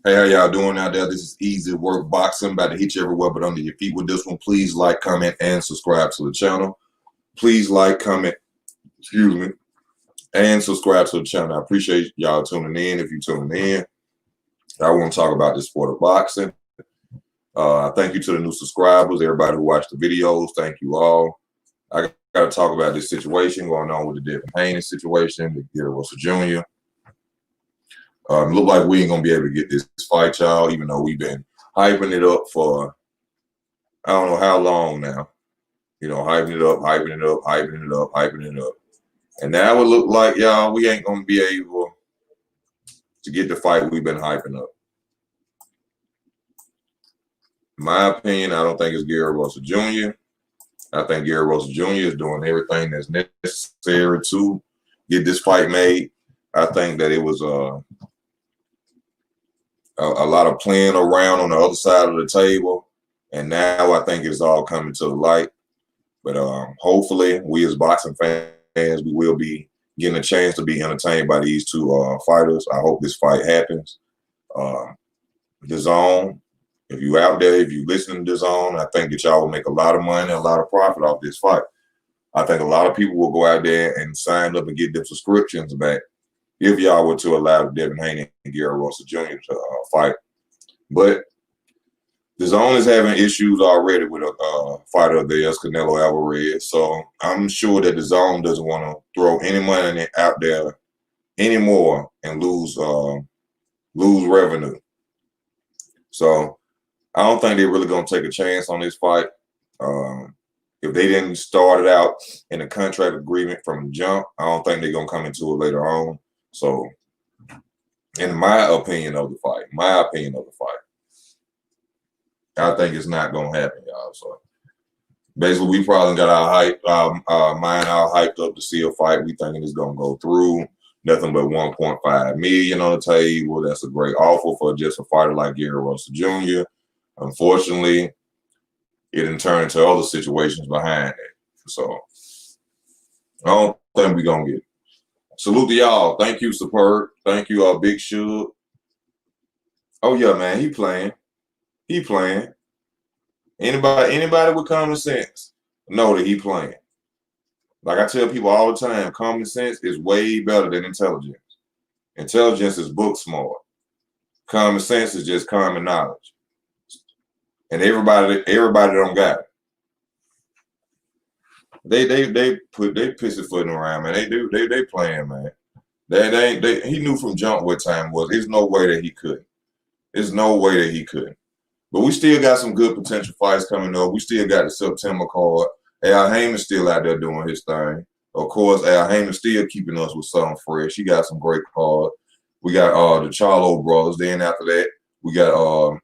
Hey, how y'all doing out there? This is Easy Work Boxing. About to hit you everywhere but under your feet with this one. Please like, comment, and subscribe to the channel. Please like, comment, excuse me, and subscribe to the channel. I appreciate y'all tuning in. If you're tuning in, I want to talk about the sport of boxing. Thank you to the new subscribers, everybody who watched the videos. Thank you all. I got to talk about this situation going on with the Devin Haney situation, the Gary Russell Jr. Look like we ain't gonna be able to get this fight, y'all, even though we've been hyping it up for I don't know how long now. You know, hyping it up, hyping it up, hyping it up, hyping it up. And now it look like, y'all, we ain't gonna be able to get the fight we've been hyping up. In my opinion, I don't think it's Gary Russell Jr. I think Gary Russell Jr. is doing everything that's necessary to get this fight made. I think that it was a lot of playing around on the other side of the table, and now I think it's all coming to the light. But hopefully, we as boxing fans, we will be getting a chance to be entertained by these two fighters. I hope this fight happens. DAZN, if you out there, if you listen to DAZN, I think that y'all will make a lot of money, a lot of profit off this fight. I think a lot of people will go out there and sign up and get their subscriptions back if y'all were to allow Devin Haney and Gary Russell Jr. to fight. But DAZN is having issues already with a fighter of theirs, Canelo Alvarez. So I'm sure that DAZN doesn't want to throw any money out there anymore and lose revenue. So I don't think they're really going to take a chance on this fight. If they didn't start it out in a contract agreement from the jump, I don't think they're going to come into it later on. So, in my opinion of the fight, I think it's not going to happen, y'all. So, basically, we probably got our mind all hyped up to see a fight. We thinking it's going to go through. Nothing but 1.5 million on the table. That's a great offer for just a fighter like Gary Russell Jr. Unfortunately, it didn't turn into other situations behind it. So, I don't think we're going to get it. Salute to y'all. Thank you, Superb. Thank you, Big Shug. Oh, yeah, man. He playing. Anybody with common sense know that he playing. Like I tell people all the time, common sense is way better than intelligence. Intelligence is book smart. Common sense is just common knowledge. And everybody don't got it. They pussyfooting around, man. They playing, man. He knew from jump what time it was. There's no way that he couldn't. But we still got some good potential fights coming up. We still got the September card. Al Heyman's still out there doing his thing. Of course, Al Heyman's still keeping us with something fresh. He got some great cards. We got the Charlo brothers. Then after that, we got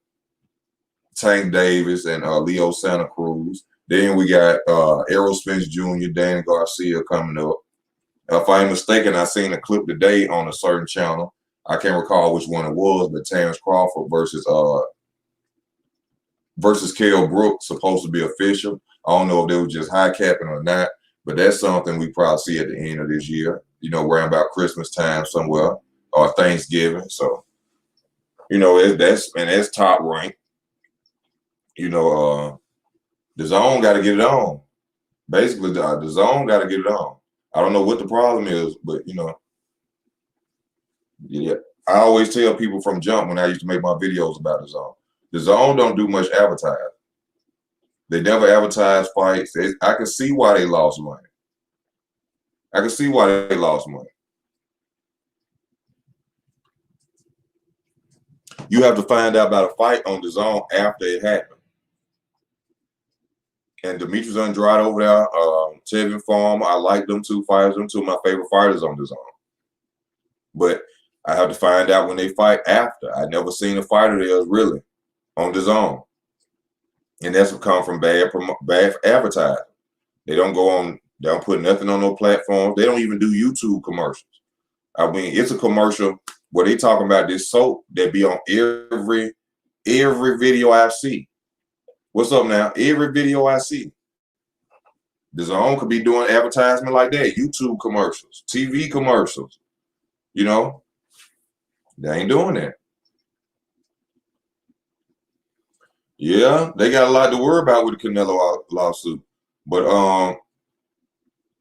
Tank Davis and Leo Santa Cruz. Then we got Errol Spence Jr., Danny Garcia coming up. If I ain't mistaken, I seen a clip today on a certain channel. I can't recall which one it was, but Terrence Crawford versus Kell Brooks supposed to be official. I don't know if they were just high capping or not, but that's something we probably see at the end of this year. You know, around about Christmas time somewhere or Thanksgiving. So, you know, that's top rank. You know, DAZN got to get it on. Basically, DAZN got to get it on. I don't know what the problem is, but, you know, yeah. I always tell people from jump when I used to make my videos about DAZN. DAZN don't do much advertising. They never advertise fights. I can see why they lost money. You have to find out about a fight on DAZN after it happened. And Demetrius Andrade over there, Tevin Farmer, I like them two fighters. Them two of my favorite fighters on DAZN. But I have to find out when they fight after. I never seen a fighter there really on DAZN. And that's what come from bad advertising. They don't go on, they don't put nothing on no platforms. They don't even do YouTube commercials. I mean, it's a commercial where they talking about this soap that be on every video I see. What's up now? Every video I see. DAZN could be doing advertisement like that. YouTube commercials, TV commercials. You know, they ain't doing that. Yeah, they got a lot to worry about with the Canelo lawsuit. But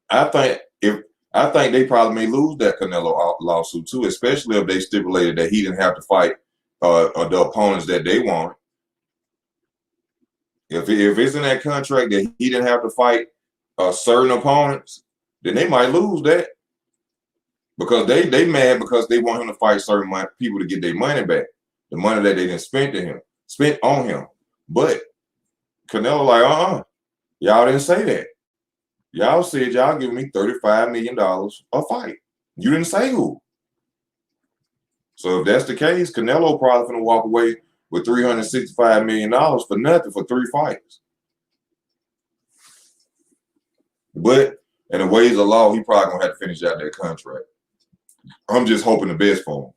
I think if I think they probably may lose that Canelo lawsuit too, especially if they stipulated that he didn't have to fight the opponents that they wanted. If it's in that contract that he didn't have to fight certain opponents, then they might lose that because they mad because they want him to fight certain people to get their money back, the money that they didn't spent on him. But Canelo like, y'all didn't say that. Y'all said y'all giving me $35 million a fight. You didn't say who. So if that's the case, Canelo probably gonna walk away with $365 million for nothing for 3 fights. But in the ways of law, he probably gonna have to finish out that contract. I'm just hoping the best for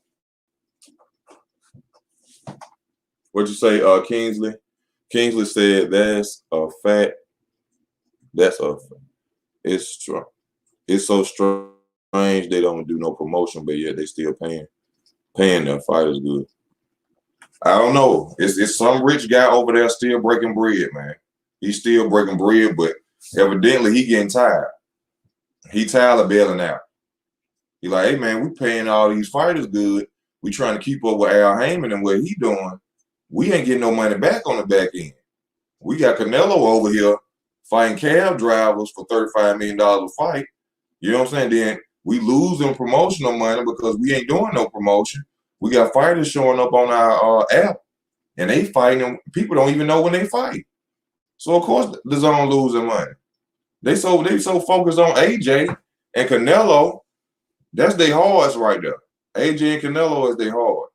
him. What'd you say, Kingsley? Kingsley said that's a fact. That's a fact. It's so strange they don't do no promotion, but yet they still paying their fighters good. I don't know. It's some rich guy over there still breaking bread, man. He's still breaking bread, but evidently he getting tired. He tired of bailing out. He like, hey man, we paying all these fighters good. We trying to keep up with Al Haymon and what he doing. We ain't getting no money back on the back end. We got Canelo over here fighting cab drivers for $35 million a fight. You know what I'm saying? Then we losing promotional money because we ain't doing no promotion. We got fighters showing up on our app and they fighting them. People don't even know when they fight. So of course the zone losing money. They so focused on AJ and Canelo. That's their horse right there. AJ and Canelo is their horse.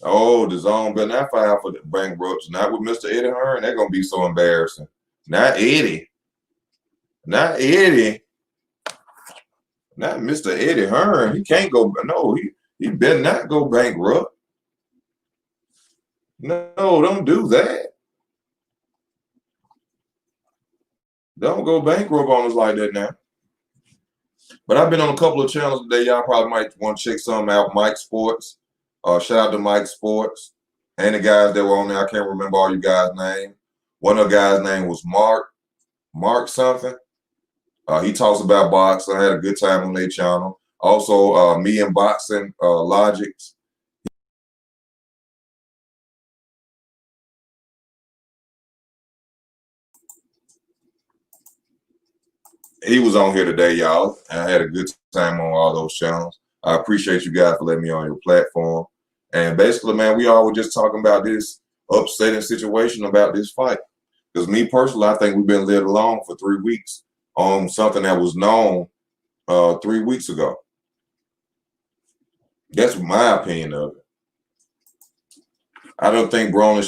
Oh, the zone better not file for the bankruptcy. Not with Mr. Eddie Hearn. They're gonna be so embarrassing. Not Eddie. Not Eddie. Not Mr. Eddie Hearn. He can't go. No, he better not go bankrupt. No, don't do that. Don't go bankrupt on us like that now. But I've been on a couple of channels today. Y'all probably might want to check some out. Mike Sports. Shout out to Mike Sports. And the guys that were on there. I can't remember all you guys' names. One of the guys' name was Mark something. He talks about boxing. I had a good time on their channel. Also, Me and Boxing Logics. He was on here today, y'all. And I had a good time on all those channels. I appreciate you guys for letting me on your platform. And basically, man, we all were just talking about this upsetting situation about this fight. Because me personally, I think we've been let alone for 3 weeks on something that was known 3 weeks ago. That's my opinion of it. I don't think Broner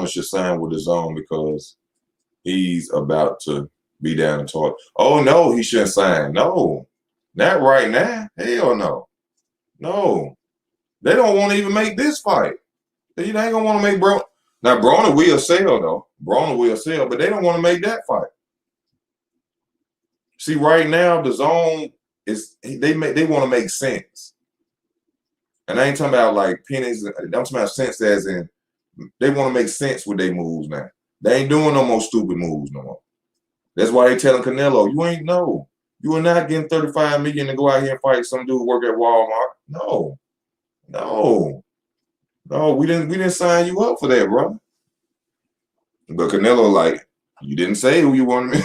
should sign with his own because he's about to be down and talk. Oh no, he shouldn't sign. No, not right now. Hell no. No. They don't want to even make this fight. They ain't gonna want to make Broner. Now Broner will sell though. Broner will sell, but they don't want to make that fight. See, right now the zone is they want to make sense. And I ain't talking about like pennies. I'm talking about sense as in they want to make sense with their moves now. They ain't doing no more stupid moves no more. That's why they telling Canelo, you are not getting $35 million to go out here and fight some dude work at Walmart. No, we didn't sign you up for that, bro. But Canelo like, you didn't say who you wanted me.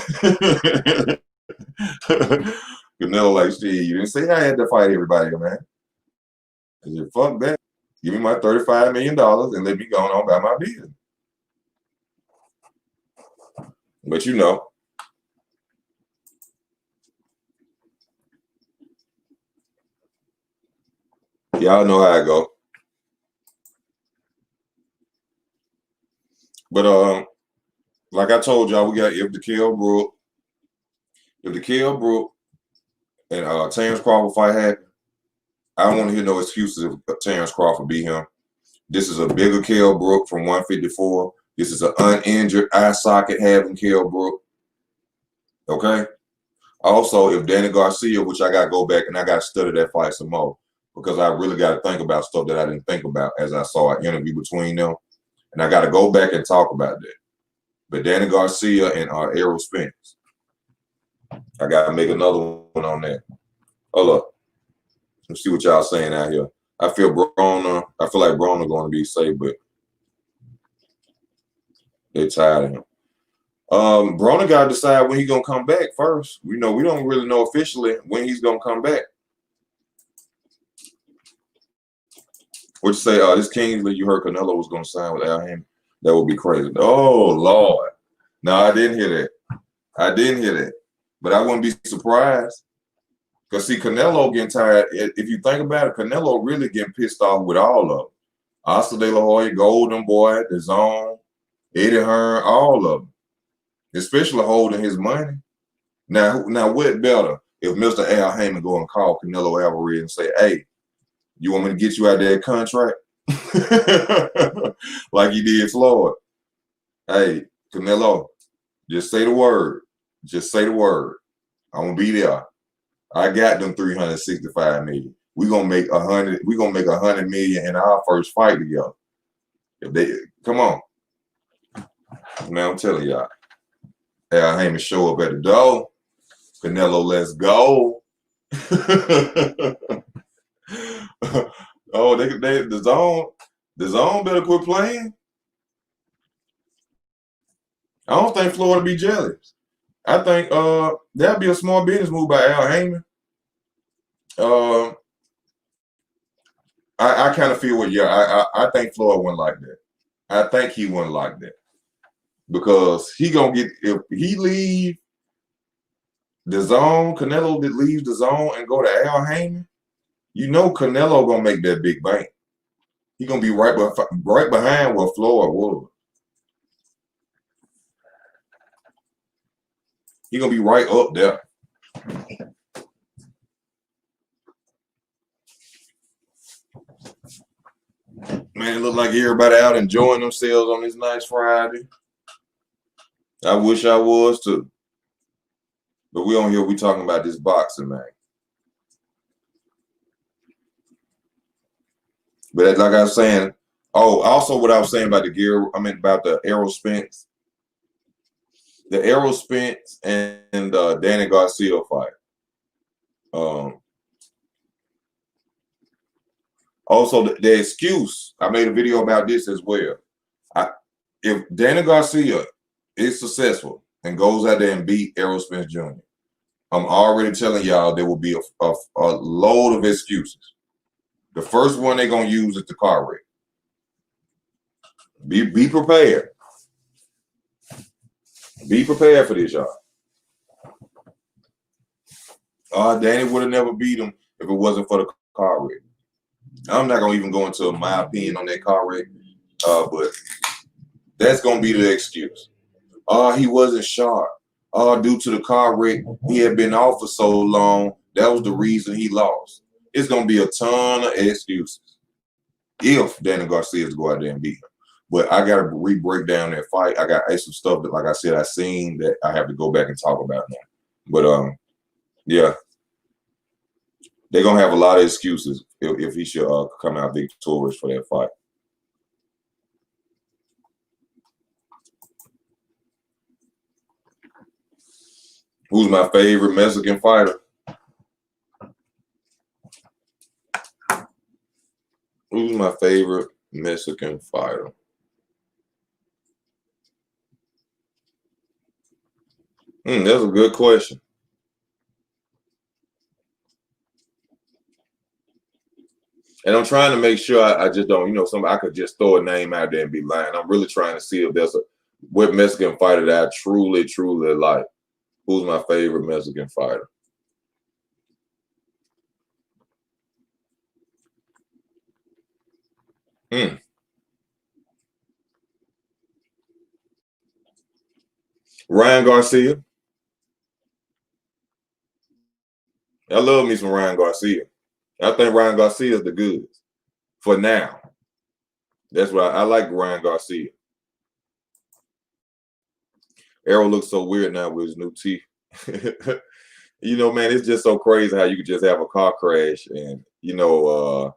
Canelo like, shit, you didn't say I had to fight everybody, man. I said, fuck that. Give me my $35 million and let me go on about my business. But you know. Y'all know how I go. But like I told y'all, we got if the Kell Brook and Terrence Crawford fight happen, I don't want to hear no excuses if Terrence Crawford beat him. This is a bigger Kell Brook from 154. This is an uninjured eye socket having Kell Brook. Okay. Also, if Danny Garcia, which I got to go back and I got to study that fight some more. because I really got to think about stuff that I didn't think about as I saw an interview between them. And I got to go back and talk about that. But Danny Garcia and Errol Spence. I got to make another one on that. Hold up. Let's see what y'all saying out here. I feel like Broner going to be safe, but they're tired of him. Broner got to decide when he's going to come back first. We don't really know officially when he's going to come back. What you say? This Kingsley, you heard Canelo was going to sign with Al Haymon. That would be crazy. Oh, Lord. No, I didn't hear that. But I wouldn't be surprised. Because, see, Canelo getting tired. If you think about it, Canelo really getting pissed off with all of them. Oscar De La Hoya, Golden Boy, DAZN, Eddie Hearn, all of them. Especially holding his money. Now what better if Mr. Al Haymon go and call Canelo Alvarez and say, hey, you want me to get you out of that contract? Like he did Floyd. Hey, Canelo, just say the word. Just say the word. I'm going to be there. I got them 365 million. We're gonna make 100. We're gonna make 100 million in our first fight together. If they come on, man, I'm telling y'all. Al Haymon show up at the door. Canelo, let's go. Oh, the zone better quit playing. I don't think Florida be jealous. I think that'd be a small business move by Al Haymon. I kind of feel I think Floyd wouldn't like that. I think he wouldn't like that because he gonna get if he leave the zone, Canelo that leaves the zone and go to Al Haymon. Canelo gonna make that big bank. He gonna be right behind where Floyd was. He gonna be right up there. Man, it look like everybody out enjoying themselves on this nice Friday. I wish I was too. But we on here, we talking about this boxing, man. But like I was saying, also what I was saying about about the Errol Spence. The Errol Spence and Danny Garcia fight. Also, the excuse, I made a video about this as well. If Danny Garcia is successful and goes out there and beat Errol Spence Jr., I'm already telling y'all there will be a load of excuses. The first one they're going to use is the car wreck. Be prepared. Be prepared for this, y'all. Danny would have never beat him if it wasn't for the car wreck. I'm not going to even go into my opinion on that car wreck, but that's going to be the excuse. He wasn't sharp. Due to the car wreck, he had been off for so long. That was the reason he lost. It's going to be a ton of excuses if Danny Garcia go out there and beat him. But I got to re-break down that fight. I got some stuff that, like I said, I seen that I have to go back and talk about now. But, yeah. They're going to have a lot of excuses if he should come out victorious for that fight. Who's my favorite Mexican fighter? Who's my favorite Mexican fighter? That's a good question. And I'm trying to make sure I just don't, I could just throw a name out there and be lying. I'm really trying to see if there's what Mexican fighter that I truly, truly like. Who's my favorite Mexican fighter? Ryan Garcia. I love me some Ryan Garcia. I think Ryan Garcia is the goods for now. That's why I like Ryan Garcia. Errol looks so weird now with his new teeth. Man, it's just so crazy how you could just have a car crash and, you know,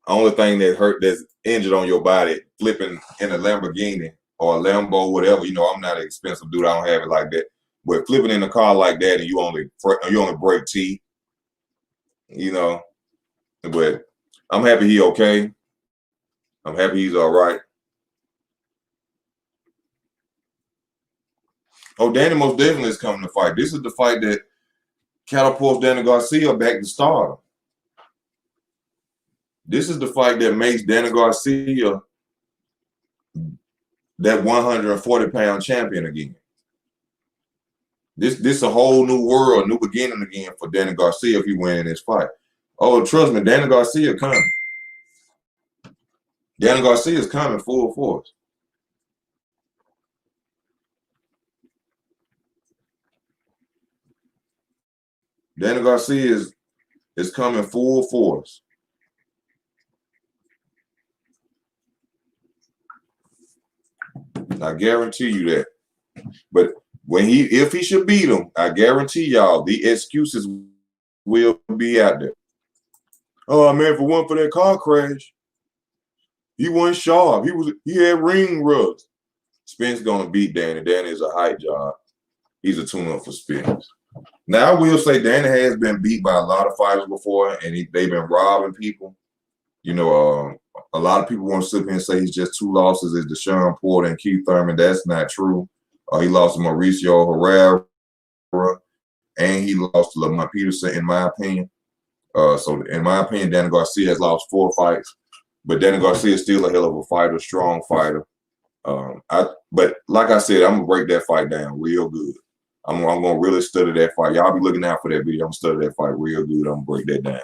only thing that hurt that's injured on your body, flipping in a Lamborghini or a Lambo, whatever. You know, I'm not an expensive dude. I don't have it like that. But flipping in a car like that and you only break teeth, you know. But I'm happy he okay. I'm happy he's all right. Oh, Danny most definitely is coming to fight. This is the fight that catapults Danny Garcia back to stardom. This is the fight that makes Danny Garcia that 140-pound champion again. This a whole new world, new beginning again for Danny Garcia if he wins this fight. Oh, trust me, Danny Garcia coming. Danny Garcia is coming full force. Danny Garcia is coming full force. I guarantee you that. But if he should beat him, I guarantee y'all the excuses will be out there. Oh man, if it wasn't for that car crash, he wasn't sharp. He had ring rust. Spence gonna beat Danny. Danny is a height job. He's a tune-up for Spence. Now I will say Danny has been beat by a lot of fighters before, and they've been robbing people. You know, a lot of people want to sit here and say he's just 2 losses is Deshaun Porter and Keith Thurman. That's not true. He lost to Mauricio Herrera, and he lost to Lamont Peterson, in my opinion. So in my opinion, Danny Garcia has lost 4 fights, but Danny Garcia is still a hell of a fighter, strong fighter. But like I said, I'm gonna break that fight down real good. I'm gonna really study that fight. Y'all be looking out for that video. I'm gonna study that fight real good. I'm gonna break that down.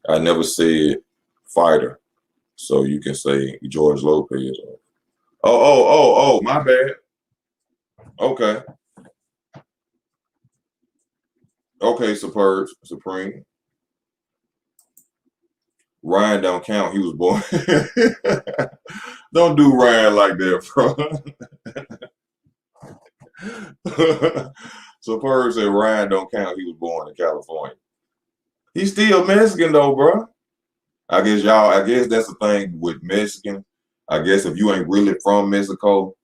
I never said fighter, so you can say George Lopez. Oh, my bad. Okay. Okay, Superb, Supreme. Ryan don't count. He was born. Don't do Ryan like that, bro. Superb said Ryan don't count. He was born in California. He's still Mexican though, bro. I guess that's the thing with Mexican. I guess if you ain't really from Mexico,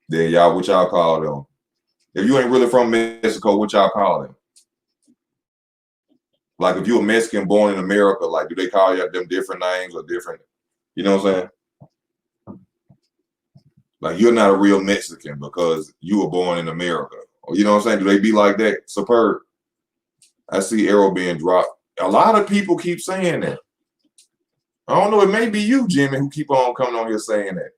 then what y'all call them? If you ain't really from Mexico, what y'all call them? Like if you're a Mexican born in America, like do they call you them different names or different? You know what I'm saying? Like you're not a real Mexican because you were born in America. Or you know what I'm saying? Do they be like that? Superb. I see arrow being dropped. A lot of people keep saying that. I don't know. It may be you, Jimmy, who keep on coming on here saying that.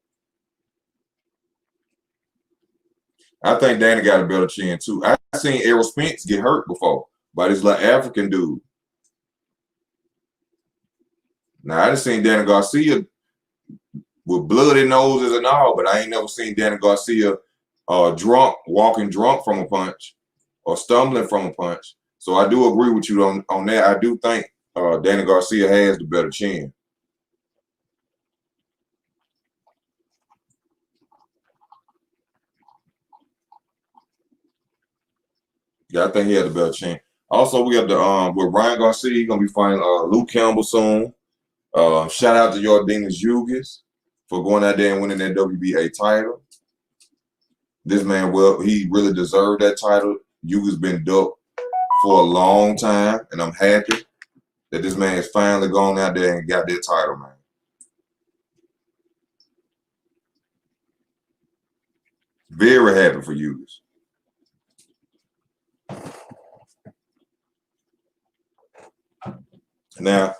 I think Danny got a better chin too. I seen Errol Spence get hurt before by this like African dude. Now I just seen Danny Garcia with bloody noses and all, but I ain't never seen Danny Garcia walking drunk from a punch or stumbling from a punch. So I do agree with you on that. I do think Danny Garcia has the better chin. Yeah, I think he had a better chin. Also, we have the with Ryan Garcia, he's gonna be fighting Luke Campbell soon. Shout out to Yordenis Ugas for going out there and winning that WBA title. This man, he really deserved that title. Ugas been ducked for a long time, and I'm happy that this man has finally gone out there and got that title, man. Very happy for Ugas. Now,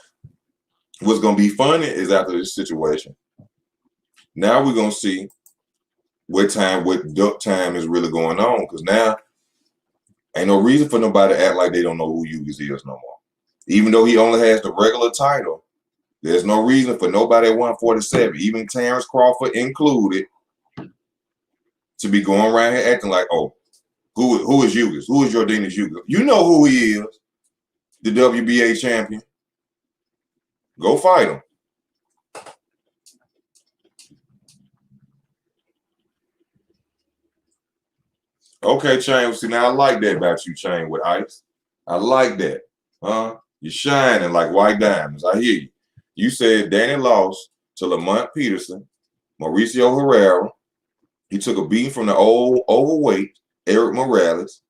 what's going to be funny is after this situation, now we're going to see what duck time is really going on, because now ain't no reason for nobody to act like they don't know who Ugas is no more. Even though he only has the regular title, there's no reason for nobody at 147, even Terrence Crawford included, to be going around here acting like, oh, who is Ugas? Who is Yordenis Ugas? You know who he is, the WBA champion. Go fight him. Okay, Chain. See, now I like that about you, Chain, with Ice. I like that. Huh? You're shining like white diamonds. I hear you. You said Danny lost to Lamont Peterson, Mauricio Herrera. He took a beating from the old overweight Eric Morales.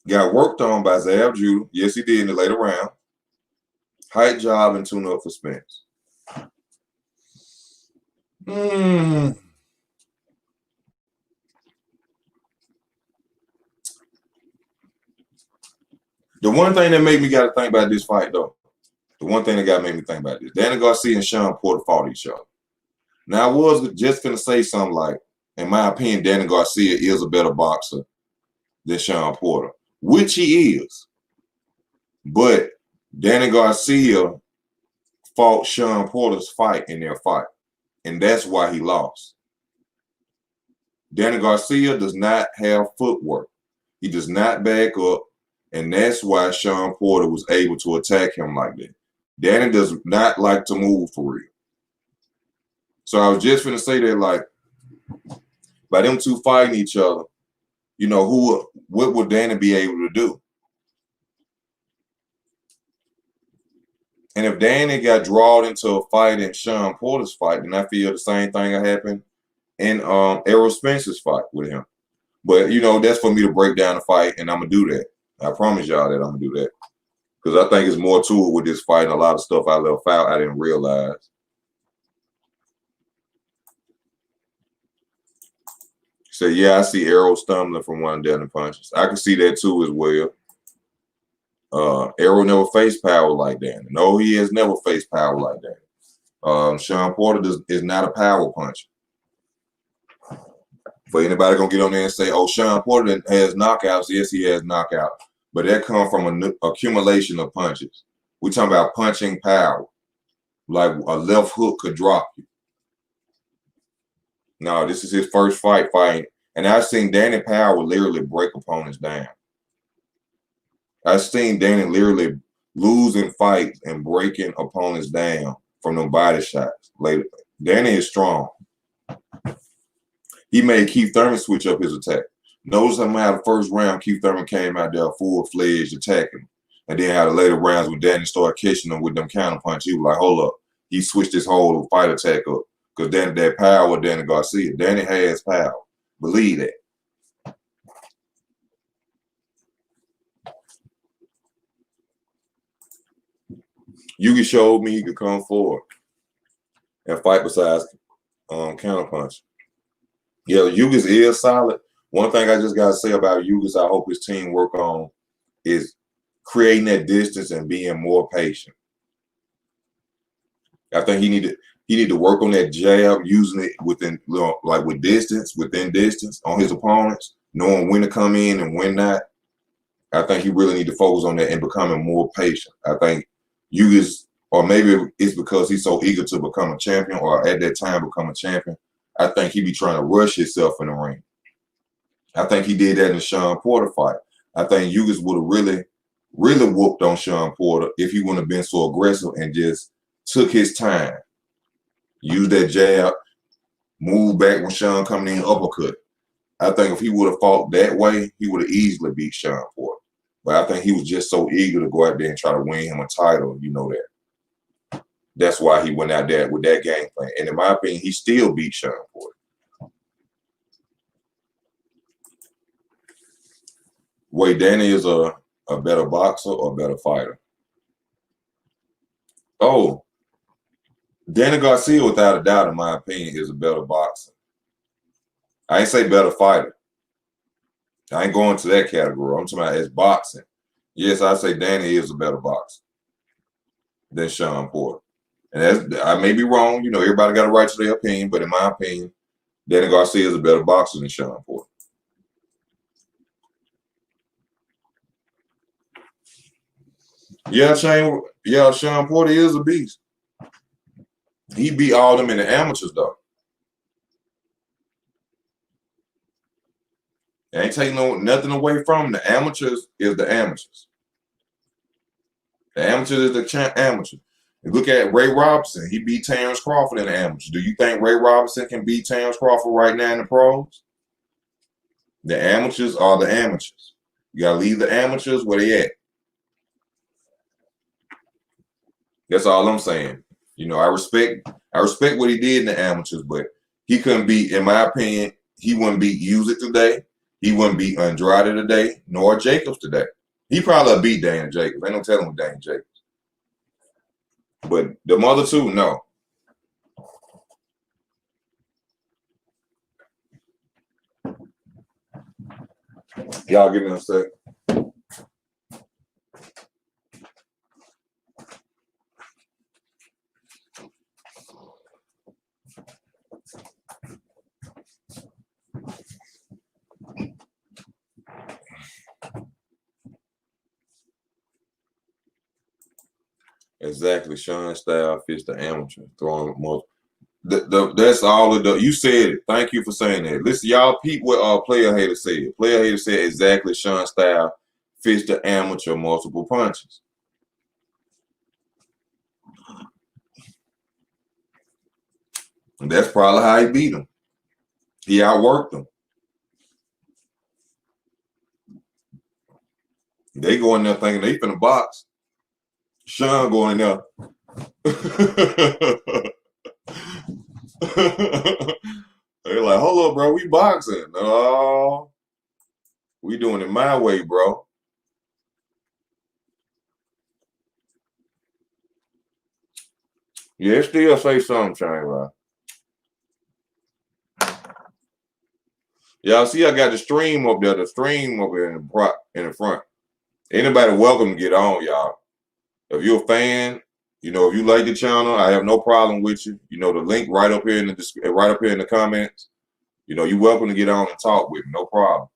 Got worked on by Zav Judah. Yes, he did in the later round. Height, job, and tune up for Spence. The one thing that made me got to think about this fight, though, the one thing that got made me think about this, Danny Garcia and Sean Porter fought each other. Now, I was just going to say something like, in my opinion, Danny Garcia is a better boxer than Sean Porter, which he is. But Danny Garcia fought Sean Porter's fight in their fight, and that's why he lost. Danny Garcia does not have footwork. He does not back up, and that's why Sean Porter was able to attack him like that. Danny does not like to move for real. So I was just going to say that, like, by them two fighting each other, you know, what would Danny be able to do? And if Danny got drawn into a fight in Sean Porter's fight, then I feel the same thing that happened in Errol Spence's fight with him. But, you know, that's for me to break down the fight, and I'm going to do that. I promise y'all that I'm going to do that. Because I think there's more to it with this fight and a lot of stuff I left out I didn't realize. So, yeah, I see Errol stumbling from one down the punches. I can see that too as well. Errol never faced power like that. No, he has never faced power like that. Sean Porter is not a power puncher. For anybody gonna get on there and say, "Oh, Sean Porter has knockouts," yes, he has knockouts, but that comes from an accumulation of punches. We're talking about punching power, like a left hook could drop you. No, this is his first fight fighting, and I've seen Danny Power literally break opponents down. I've seen Danny literally losing fights and breaking opponents down from them body shots. Later, Danny is strong. He made Keith Thurman switch up his attack. Notice how the first round Keith Thurman came out there full-fledged attacking. And then how the later rounds when Danny started catching him with them counter punch, he was like, hold up. He switched his whole fight attack up. Because Danny, that power with Danny Garcia. Danny has power. Believe that. Yugi showed me he could come forward and fight besides counter punch. Yeah, Yugas is solid. One thing I just got to say about Yugas, I hope his team work on is creating that distance and being more patient. I think he need to work on that jab, using it within, like within distance on his opponents, knowing when to come in and when not. I think he really need to focus on that and becoming more patient. I think Yugas, or maybe it's because he's so eager to become a champion or at that time become a champion, I think he be trying to rush himself in the ring. I think he did that in the Sean Porter fight. I think Yugas would have really whooped on Sean Porter if he wouldn't have been so aggressive and just took his time. Use that jab, move back when Sean coming in, uppercut. I think if he would have fought that way, he would have easily beat Sean Porter. But I think he was just so eager to go out there and try to win him a title, you know that. That's why he went out there with that game plan. And in my opinion, he still beat Sean Porter. Wait, Danny is a better boxer or a better fighter? Oh, Danny Garcia, without a doubt, in my opinion, is a better boxer. I ain't say better fighter. I ain't going to that category. I'm talking about as boxing. Yes, I say Danny is a better boxer than Sean Porter. And I may be wrong. You know, everybody got a right to their opinion, but in my opinion, Danny Garcia is a better boxer than Sean Porter. Yeah, Sean Porter is a beast. He beat all them in the amateurs, though. I ain't taking nothing away from them. The amateurs is the amateurs. The amateurs is the amateur. And look at Ray Robinson. He beat Terrence Crawford in the amateurs. Do you think Ray Robinson can beat Terrence Crawford right now in the pros? The amateurs are the amateurs. You gotta leave the amateurs where they at. That's all I'm saying. You know, I respect what he did in the amateurs, but he couldn't beat, in my opinion, he wouldn't beat Usyk today. He wouldn't beat Andrade today, nor Jacobs today. He probably beat Dan Jacobs. Ain't no telling with Dan Jacobs. But the other two, no. Y'all give me a sec. Exactly. Sean Style fits the amateur. Throwing more. That's all of the. You said it. Thank you for saying that. Listen, y'all, peep what Player Hater said. Player Hater said exactly. Sean Style fits the amateur multiple punches. And that's probably how he beat him. He outworked him. They go in there thinking they finna box. Sean going there. They're like, hold up, bro, we boxing. No, we doing it my way, bro. Yeah, still say something, Shane, bro. Y'all see, I got the stream up there. The stream up there in the front. Anybody welcome to get on, y'all. If you're a fan, you know, if you like the channel, I have no problem with you. You know, the link right up here in the comments. You know, you're welcome to get on and talk with me. No problem.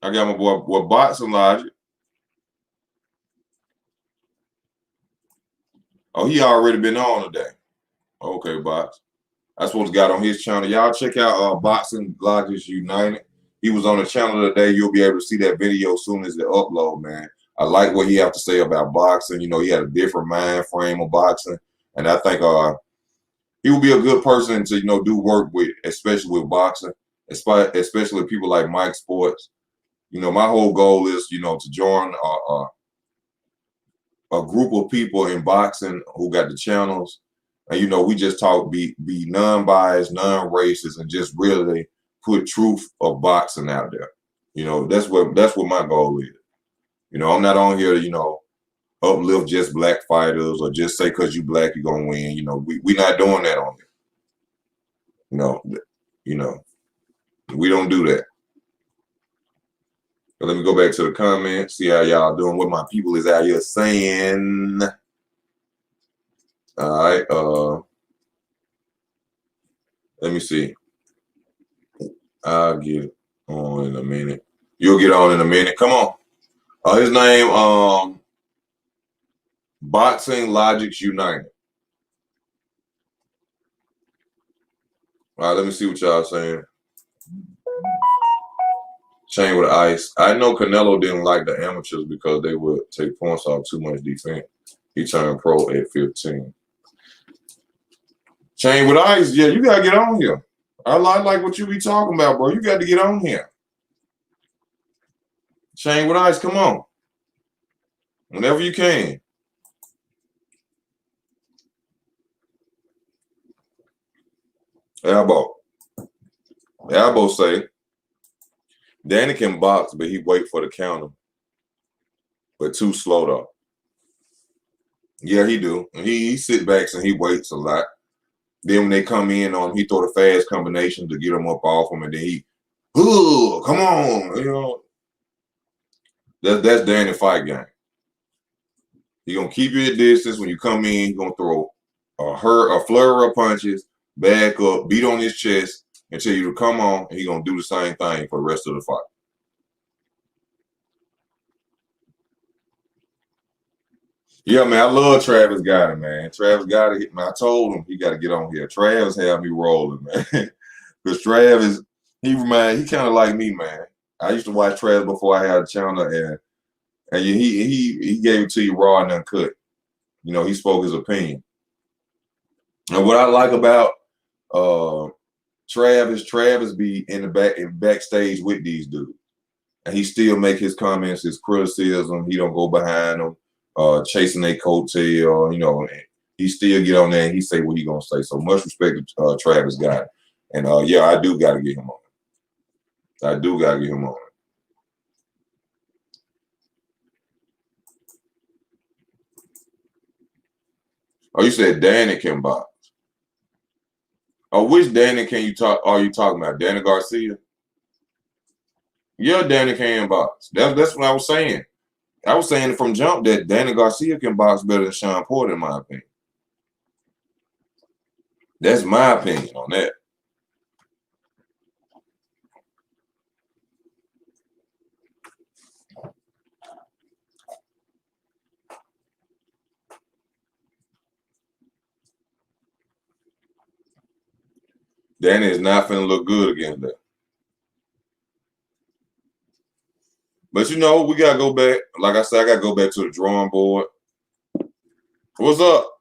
I got my boy Boxing Logic. Oh, he already been on today. Okay, Box. That's what's got on his channel. Y'all check out Boxing Logic United. He was on the channel today. You'll be able to see that video as soon as it upload, man. I like what he have to say about boxing. You know, he had a different mind frame of boxing. And I think he would be a good person to, you know, do work with, especially with boxing, especially people like Mike Sports. You know, my whole goal is, you know, to join a group of people in boxing who got the channels. And, you know, we just talk, be non-biased, non-racist, and just really put truth of boxing out there. You know, that's what my goal is. You know, I'm not on here to, you know, uplift just black fighters or just say because you black you're gonna win. You know, we not doing that on here. You know, we don't do that. But let me go back to the comments, see how y'all doing, what my people is out here saying. All right, let me see. I'll get on in a minute. You'll get on in a minute. Come on. His name, Boxing Logics United. All right, let me see what y'all saying. Chain with ice. I know Canelo didn't like the amateurs because they would take points off too much defense. He turned pro at 15. Chain with ice. Yeah, you got to get on here. I like what you be talking about, bro. You got to get on here. Chain with ice, come on. Whenever you can. Elbow say, Danny can box, but he wait for the counter. But too slow, though. Yeah, he do. He sit backs and he waits a lot. Then when they come in on him, he throw the fast combination to get them up off him, and then he, come on, you know. That's Danny fight game. He gonna keep you at distance when you come in. He gonna throw a flurry of punches, back up, beat on his chest, and tell you to come on, and he gonna do the same thing for the rest of the fight. Yeah, man, I love Travis Gotti, man. Travis Gotti, I told him he got to get on here. Travis had me rolling, man. Because Travis, he kind of like me, man. I used to watch Travis before I had a channel, and he gave it to you raw and uncut. he spoke his opinion. And what I like about Travis be in the backstage with these dudes, and he still make his comments, his criticism. He don't go behind them, chasing their coattail. And he still get on there and he say what he gonna say. So much respect to Travis Scott, and yeah, I do gotta get him on. I do gotta get him on. Oh, you said Danny can box. Oh, which Danny are you talking about? Danny Garcia? Yeah, Danny can box. That's what I was saying. I was saying from jump that Danny Garcia can box better than Sean Porter, in my opinion. That's my opinion on that. Danny is not finna look good against that. But we gotta go back. Like I said, I gotta go back to the drawing board. What's up?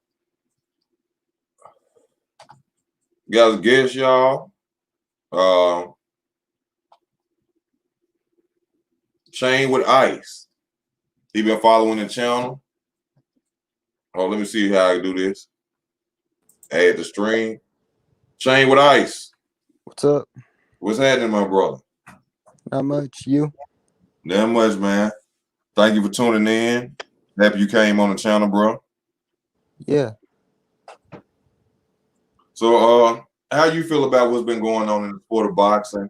Guys, guess y'all. Shane with Ice. He been following the channel. Oh, let me see how I do this. Add the stream. Shane with Ice. What's up? What's happening, my brother? Not much. You? Not much, man. Thank you for tuning in. Happy you came on the channel, bro. Yeah. So, how you feel about what's been going on in the sport of boxing?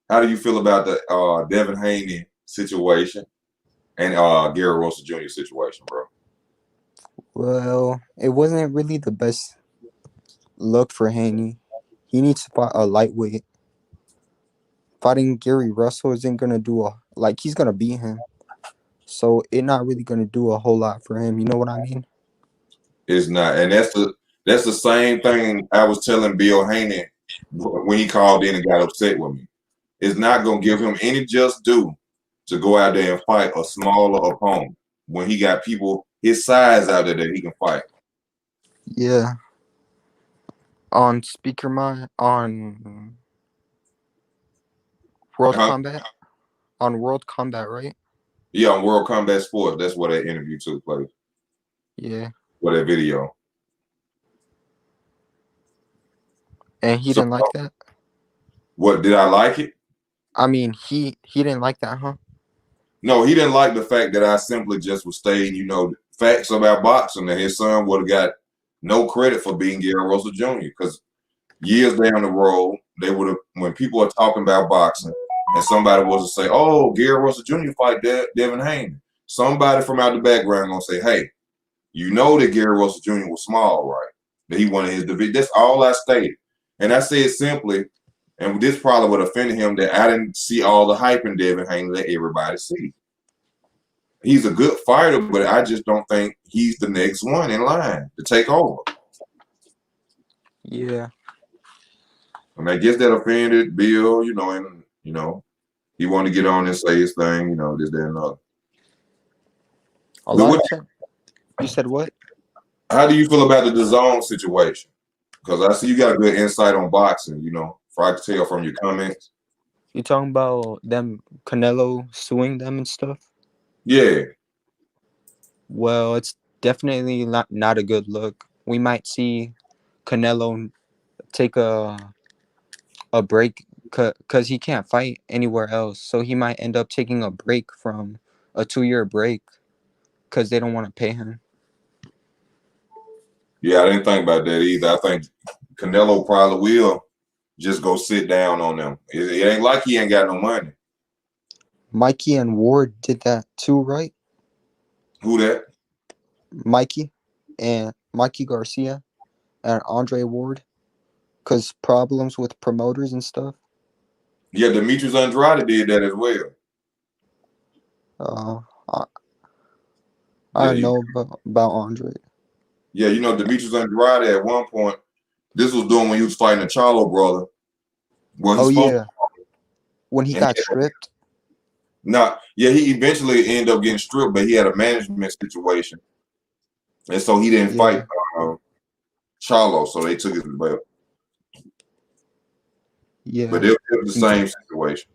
How do you feel about the Devin Haney situation and Gary Russell Jr. situation, bro? Well, it wasn't really the best look for Haney. He needs to fight a lightweight. Fighting Gary Russell isn't gonna do he's gonna beat him. So it's not really gonna do a whole lot for him. You know what I mean? It's not, and that's the same thing I was telling Bill Haney when he called in and got upset with me. It's not gonna give him any just due to go out there and fight a smaller opponent when he got people his size out there that he can fight. Yeah. On on World Combat? On World Combat, right? Yeah, on World Combat Sports. That's where that interview took place. Yeah. For that video. And he didn't like that? What, did I like it? I mean, he didn't like that, huh? No, he didn't like the fact that I simply just was stating, facts about boxing, that his son would have got no credit for being Gary Russell Jr. Because years down the road, they would have, when people are talking about boxing and somebody was to say, oh, Gary Russell Jr. fight Devin Haney, somebody from out the background gonna say, hey, that Gary Russell Jr. was small, right? That he wanted his division. That's all I stated. And I said simply, and this probably would offend him, that I didn't see all the hype in Devin Haney that everybody see. He's a good fighter, but I just don't think he's the next one in line to take over. Yeah. And I guess that offended Bill, and he wanted to get on and say his thing, this, that, and other. You said what? How do you feel about the DAZN situation? Because I see you got a good insight on boxing, if I could tell from your comments. You talking about them, Canelo suing them and stuff? Yeah. Well, it's definitely not a good look. We might see Canelo take a break because he can't fight anywhere else. So he might end up taking a break from a 2-year break because they don't want to pay him. Yeah, I didn't think about that either. I think Canelo probably will just go sit down on them. It ain't like he ain't got no money. Mikey and Ward did that too, right? Who that? Mikey Garcia and Andre Ward, because problems with promoters and stuff. Yeah, Demetrius Andrade did that as well. I don't know about Andre. Yeah, Demetrius Andrade at one point, this was doing when he was fighting the Charlo brother. Well, yeah. When he got stripped? He eventually ended up getting stripped, but he had a management situation. and so he didn't fight Yeah. Charlo, so they took his belt. But Yeah. it was the same situation.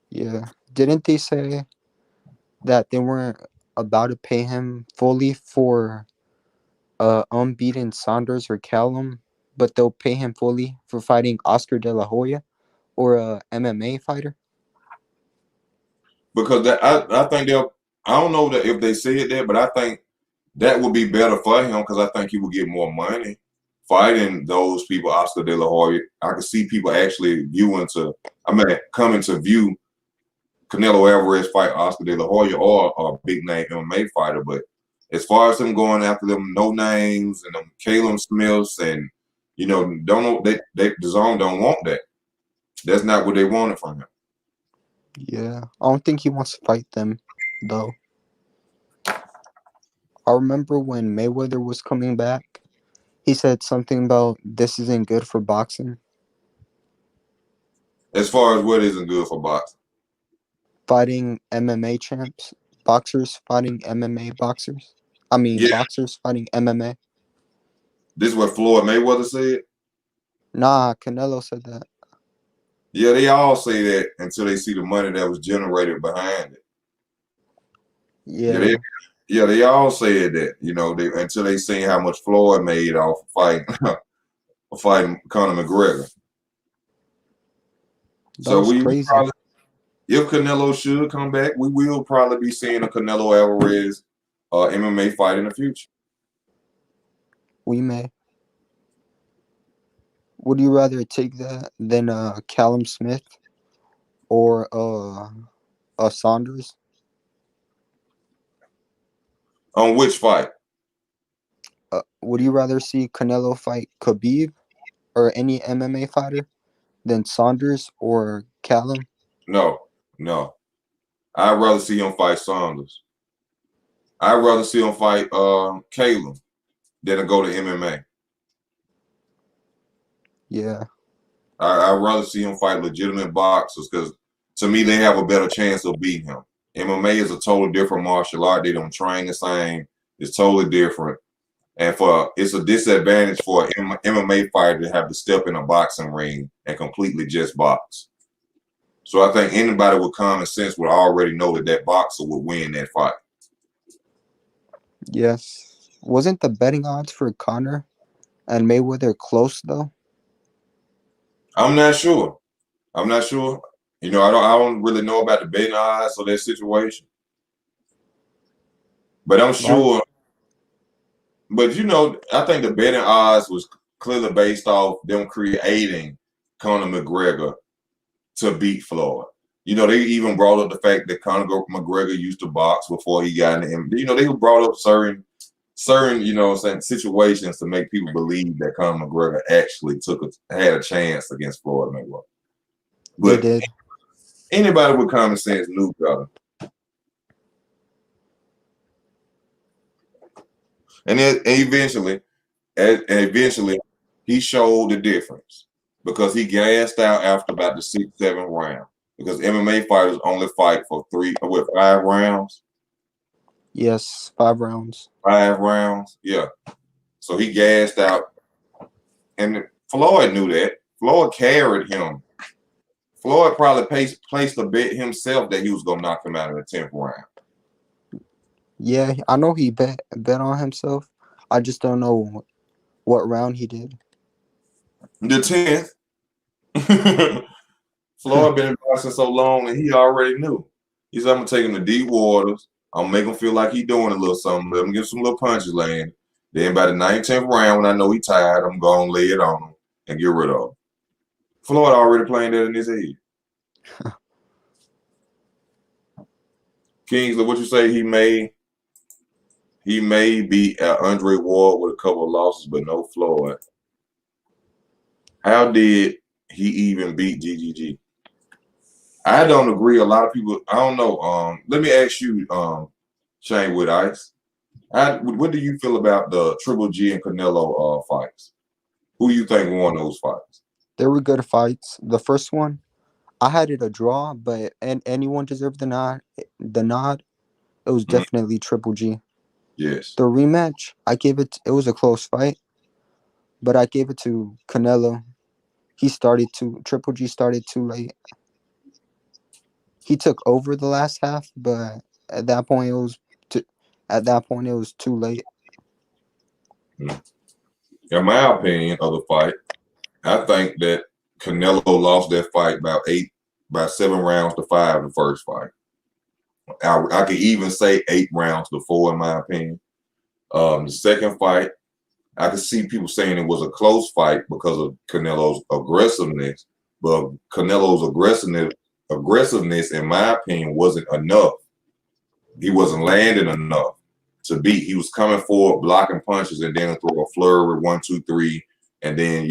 Yeah. Didn't they say that they weren't about to pay him fully for unbeaten Saunders or Callum, but they'll pay him fully for fighting Oscar De La Hoya or a MMA fighter? Because I think they'll. I don't know that if they said that, but I think that would be better for him because I think he would get more money fighting those people. Oscar De La Hoya, I could see people actually coming to view Canelo Alvarez fight Oscar De La Hoya or a big name MMA fighter. But as far as them going after them no names and them Caleb Smiths and don't know the zone don't want that. That's not what they wanted from him. Yeah. I don't think he wants to fight them, though. I remember when Mayweather was coming back, he said something about this isn't good for boxing. As far as what isn't good for boxing. Fighting MMA champs, boxers fighting MMA boxers. I mean, Yeah, boxers fighting MMA. this is what Floyd Mayweather said. Nah, Canelo said that. Yeah, they all say that until they see the money that was generated behind it. Yeah, They all said that. Until they seen how much Floyd made off fighting Conor McGregor. that So was crazy. if Canelo should come back, we will probably be seeing a Canelo Alvarez MMA fight in the future. We may. Would you rather take that than Callum Smith or Saunders? On which fight? Would you rather see Canelo fight Khabib or any MMA fighter than Saunders or Callum? No, no. I'd rather see him fight Saunders. I'd rather see him fight Caleb than to go to MMA. Yeah, I'd rather see him fight legitimate boxers because to me they have a better chance of beating him. MMA is a totally different martial art. They don't train the same. It's totally different. And it's a disadvantage for an MMA fighter to have to step in a boxing ring and completely just box. So I think anybody with common sense would already know that boxer would win that fight. yes. Wasn't the betting odds for Conor and Mayweather close though? I'm not sure. I'm not sure. I don't really know about the betting odds of that situation. But I'm Right. sure. But I think the betting odds was clearly based off them creating Conor McGregor to beat Floyd. They even brought up the fact that Conor McGregor used to box before he got in the MMA. They brought up certain, situations to make people believe that Conor McGregor actually had a chance against Floyd Mayweather. They But did. anybody with common sense knew better. And eventually, he showed the difference because he gassed out after about the 6th, 7th round. Because MMA fighters only fight for 5 rounds. Yes, 5 rounds. 5 rounds, yeah. So he gassed out, and Floyd knew that. Floyd carried him. Floyd probably placed a bet himself that he was gonna knock him out in the 10th round. Yeah, I know he bet on himself. I just don't know what round he did. The 10th. Floyd been in boxing so long, and he already knew. He said, "I'm gonna take him to deep waters. I'm gonna make him feel like he doing a little something. Let him give some little punches land. Then by the 19th round, when I know he tired, I'm gonna lay it on him and get rid of him." Floyd already playing that in his head. Kingsley, what you say? He may beat Andre Ward with a couple of losses, but no Floyd. How did he even beat GGG? I don't agree. A lot of people, I don't know. Let me ask you, Shane with Ice. What do you feel about the Triple G and Canelo fights? Who do you think won those fights? They were good fights. The first one, I had it a draw, but anyone deserved the nod. it was Mhm. definitely Triple G. Yes. The rematch, it was a close fight, but I gave it to Canelo. Triple G started too late. He took over the last half, but at that point it was too, at that point it was too late. In my opinion of the fight, I think that Canelo lost that fight by 7 rounds to 5 the first fight. I could even say 8 rounds to 4 in my opinion. The second fight, I could see people saying it was a close fight because of Canelo's aggressiveness, but Canelo's aggressiveness, in my opinion, wasn't enough. He wasn't landing enough to beat. He was coming forward, blocking punches, and then throw a flurry, 1, 2, 3, and then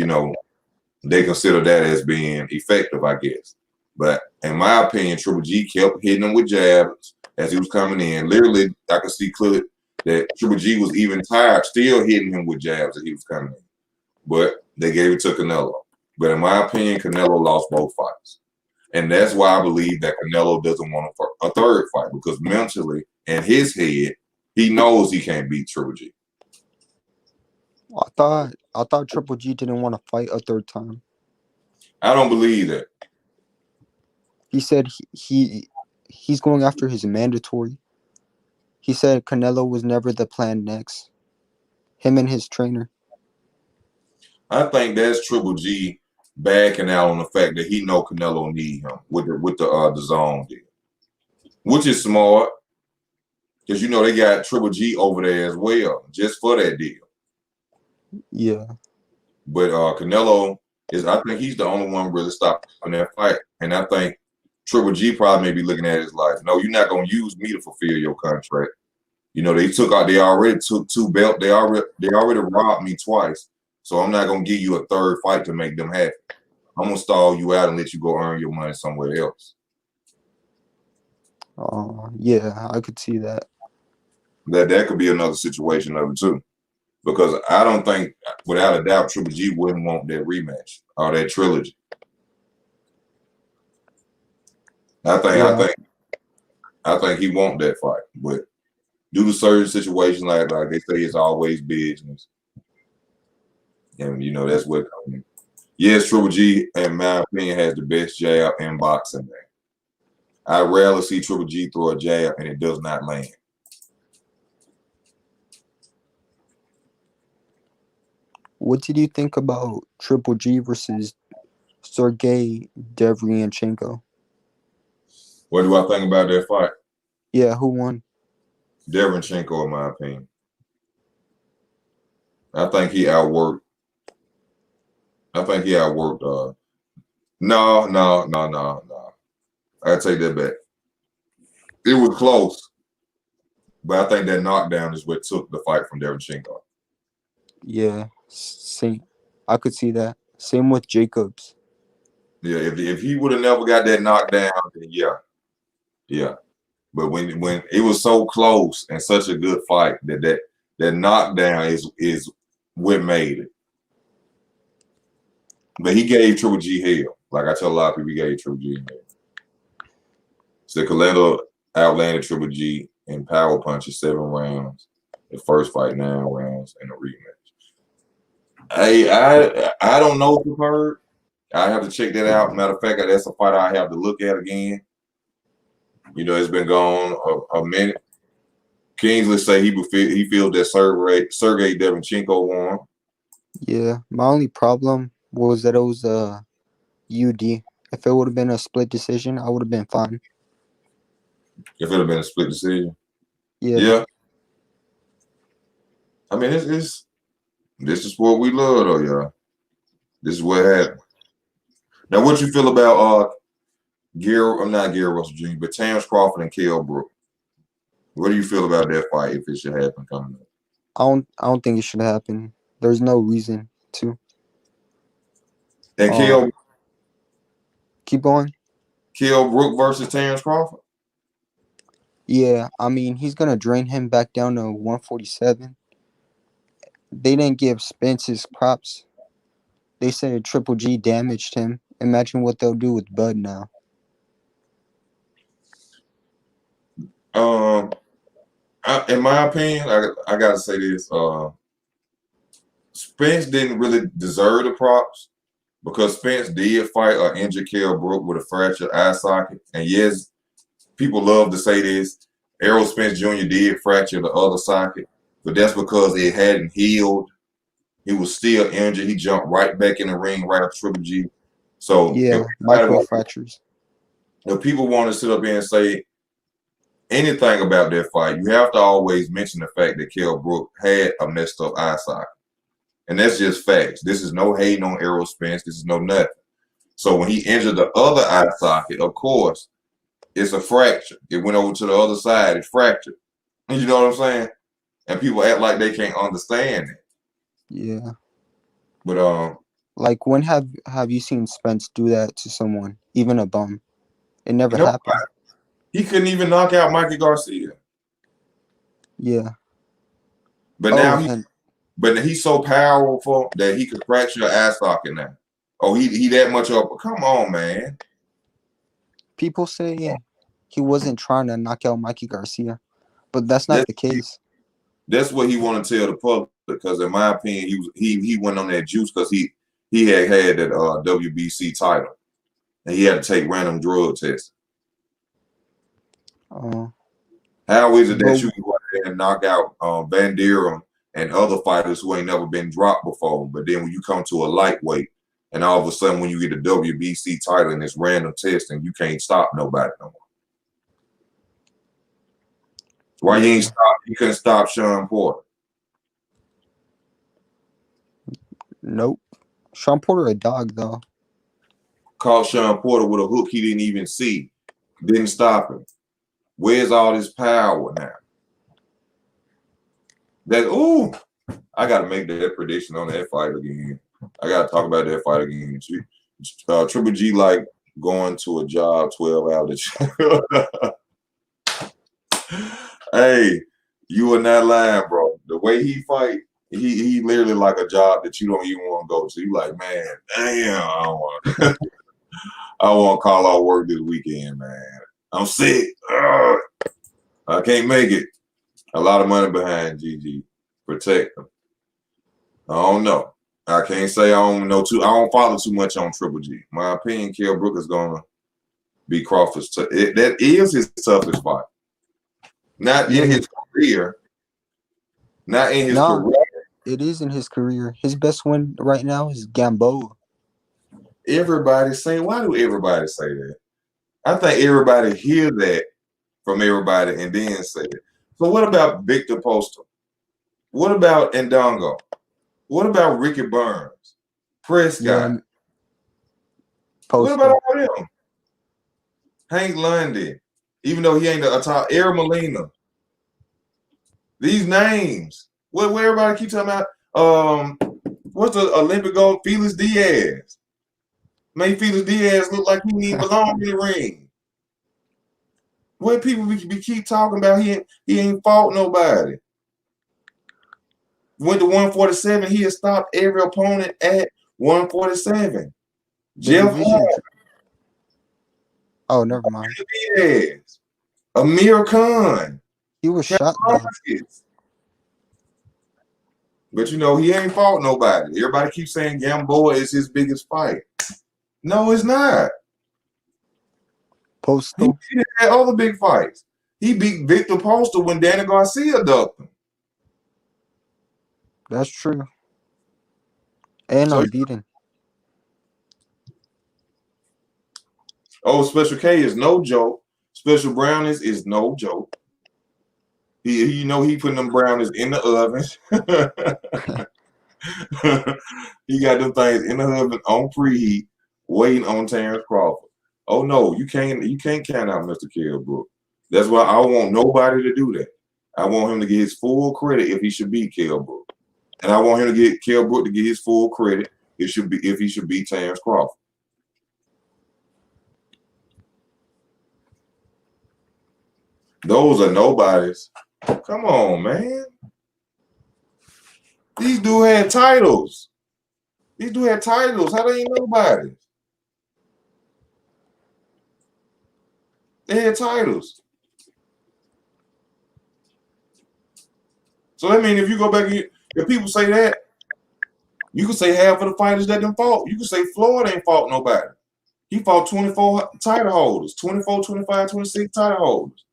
they consider that as being effective, I guess. But in my opinion, Triple G kept hitting him with jabs as he was coming in. Literally, I could see clearly that Triple G was even tired, still hitting him with jabs as he was coming in. But they gave it to Canelo. But in my opinion, Canelo lost both fights. And that's why I believe that Canelo doesn't want a third fight, because mentally, in his head, he knows he can't beat Triple G. I thought Triple G didn't want to fight a third time. I don't believe that. He said he's going after his mandatory. He said Canelo was never the plan next. Him and his trainer. I think that's Triple G backing out on the fact that he know Canelo need him with the zone deal, which is smart because they got Triple G over there as well just for that deal. Yeah. But Canelo I think he's the only one really stopping that fight, and I think Triple G probably may be looking at his life. No, you're not gonna use me to fulfill your contract. They already took 2 belts. They already robbed me twice. So I'm not gonna give you a third fight to make them happy. I'm gonna stall you out and let you go earn your money somewhere else. Yeah, I could see that. That could be another situation of it too. Because I don't think, without a doubt, Triple G wouldn't want that rematch or that trilogy. I think he want that fight, but due to certain situations, like they say, it's always business, and that's what. Yes, Triple G, in my opinion, has the best jab in boxing. Man, I rarely see Triple G throw a jab and it does not land. What did you think about Triple G versus Sergey Devryanchenko? What do I think about that fight? Yeah, who won? Devryanchenko, in my opinion. I think he outworked. No. I take that back. It was close, but I think that knockdown is what took the fight from Devryanchenko. Yeah, same. I could see that. Same with Jacobs. Yeah, if he would have never got that knockdown, then yeah. But when it was so close and such a good fight, that knockdown is what made it. But he gave Triple G hell. Like I tell a lot of people, he gave Triple G hell. So Canelo outlanded Triple G in power punches 7 rounds. The first fight 9 rounds in a rematch. Hey, I don't know if you've heard. I have to check that out. Matter of fact, that's a fight I have to look at again. It's been gone a minute. Kingsley say he feels that Sergey Devryanchenko won. Yeah, my only problem was that it was a UD. If it would have been a split decision, I would have been fine. If it had been a split decision, Yeah. I mean, this is what we love, though, y'all. This is what happened. Now, what you feel about I'm not Gary Russell Jr., but Terrence Crawford and Kell Brook? What do you feel about that fight if it should happen coming up? I don't think it should happen. There's no reason to. And Kell Keep going. Kell Brook versus Terrence Crawford? Yeah, I mean, he's going to drain him back down to 147. They didn't give Spence his props. They said Triple G damaged him. Imagine what they'll do with Bud now. In my opinion, I gotta say this. Spence didn't really deserve the props because Spence did fight or injure Kell Brook with a fractured eye socket. And yes, people love to say this. Errol Spence Jr. did fracture the other socket, but that's because it hadn't healed. He was still injured. He jumped right back in the ring right after Triple G. So Yeah, micro fractures. if people want to sit up here and say anything about that fight, you have to always mention the fact that Kell Brook had a messed up eye socket. And that's just facts. This is no hating on Errol Spence. This is no nothing. So when he injured the other eye socket, of course, it's a fracture. It went over to the other side. It fractured. You know what I'm saying? And people act like they can't understand it. Yeah. But like when have you seen Spence do that to someone, even a bum? It never happened. He couldn't even knock out Mikey Garcia. Yeah. But now he's so powerful that he could fracture an eye socket now. Oh, he that much up. Come on, man. People say he wasn't trying to knock out Mikey Garcia, but that's not the case. That's what he want to tell the public, because in my opinion, he went on that juice because he had that WBC title, and he had to take random drug tests. How is it that you can go ahead and knock out Van Dierum and other fighters who ain't never been dropped before, but then when you come to a lightweight, and all of a sudden when you get a WBC title and it's random testing, you can't stop nobody no more? Why you couldn't stop Sean Porter? Nope. Sean Porter a dog though. Caught Sean Porter with a hook he didn't even see. Didn't stop him. Where's all this power now? I gotta make that prediction on that fight again. I gotta talk about that fight again. Triple G like going to a job 12 hours. Hey, you are not lying, bro. The way he fight, he literally like a job that you don't even want to go to. You like, man, damn, I don't want I want to call out work this weekend, man. I'm sick. Ugh. I can't make it. A lot of money behind GG. Protect him. I don't know. I can't say I don't know too. I don't follow too much on Triple G. My opinion, Kell Brook is gonna be Crawford's. That is his toughest fight. Not in his career. Not in his career. It is in his career. His best win right now is Gamboa. Everybody say, why do everybody say that? I think everybody hear that from everybody and then say it. So what about Victor Postol? What about Ndongo? What about Ricky Burns? Prescott? What about all them? Hank Lundy, even though he ain't a top, Air Molina. These names. What everybody keep talking about? What's the Olympic gold? Felix Diaz. Made Felix Diaz look like he didn't even belong in the ring. What people we keep talking about? He ain't fought nobody. Went to 147. He had stopped every opponent at 147. Jeff Hall. Oh, never mind. Diaz. Amir Khan. He was shot. But you know, he ain't fought nobody. Everybody keeps saying Gamboa is his biggest fight. No, it's not. Postol. He had other big fights. He beat Victor Postol when Danny Garcia ducked him. That's true. And unbeaten. Oh, Special K is no joke. Special Brownies is no joke. He putting them brownies in the oven. He got them things in the oven on preheat, waiting on Terrence Crawford. Oh no, you can't count out Mr. Kell Brook. That's why I want nobody to do that. I want him to get his full credit if he should beat Kell Brook. And I want him to get Kell Brook to get his full credit if he should beat Terrence Crawford. Those are nobodies. Come on, man. These dudes had titles. How they ain't nobody? They had titles. So I mean, if you go back, if people say that, you can say half of the fighters that didn't fought. You can say Floyd ain't fought nobody. He fought 24 title holders, 24, 25, 26 title holders.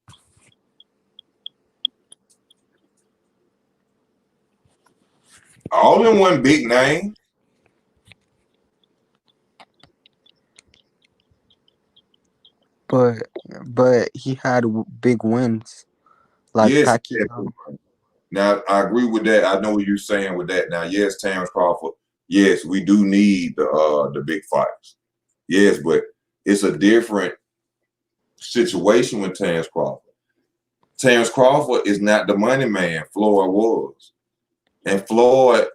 All in one big name. But he had big wins like Yes. Pacquiao. Now I agree with that. I know what you're saying with that. Now, yes, Terrence Crawford. Yes, we do need the big fights. Yes, but it's a different situation with Terrence Crawford. Terrence Crawford is not the money man Floyd was. And Floyd,